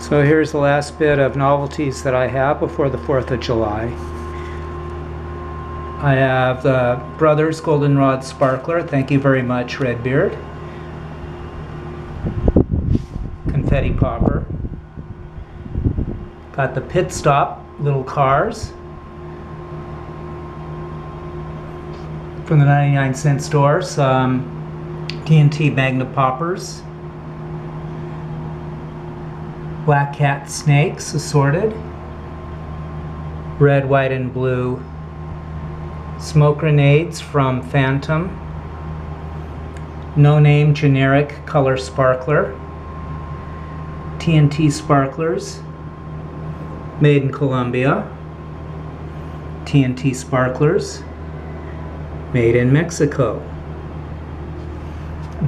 So here's the last bit of novelties that I have before the 4th of July. I have the Brothers Goldenrod Sparkler. Thank you very much, Redbeard. Confetti popper. Got the Pit Stop little cars from the 99-cent store. Some TNT Magna poppers. Black cat snakes assorted. Red, white, and blue smoke grenades from Phantom. No name generic color sparkler. TNT sparklers made in Colombia. TNT sparklers made in Mexico.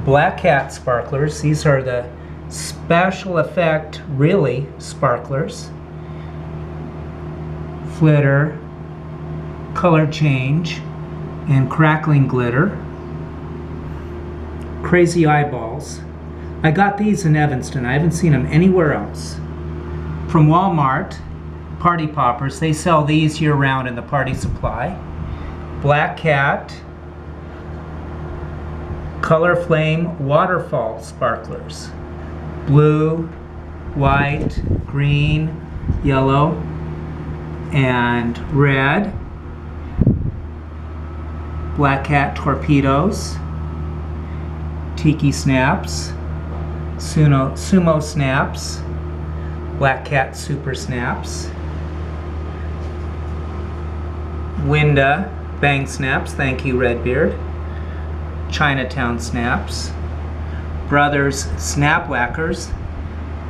Black cat sparklers. These are the special effect really sparklers. Flitter, color change, and crackling glitter. Crazy eyeballs. I got these in Evanston. I haven't seen them anywhere else. From Walmart, party poppers. They sell these year round in the party supply. Black cat, color flame waterfall sparklers. Blue, white, green, yellow, and red. Black cat torpedoes. Tiki snaps. Sumo snaps. Black cat super snaps. Winda bang snaps. Thank you, Redbeard. Chinatown snaps. Brothers snap whackers.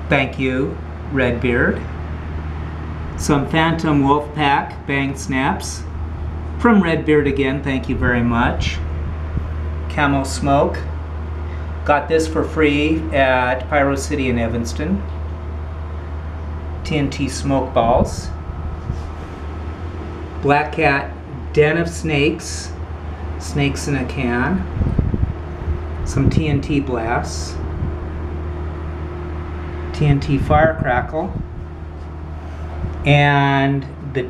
Thank you, Redbeard. Some Phantom Wolfpack bang snaps from Redbeard again. Thank you very much. Camo smoke. Got this for free at Pyro City in Evanston. TNT smoke balls. Black cat den of snakes. Snakes in a can. Some TNT blasts. TNT firecrackle. And the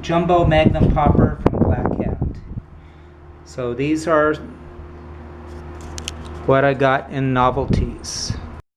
Jumbo Magnum popper from Black Cat. So these are what I got in novelties.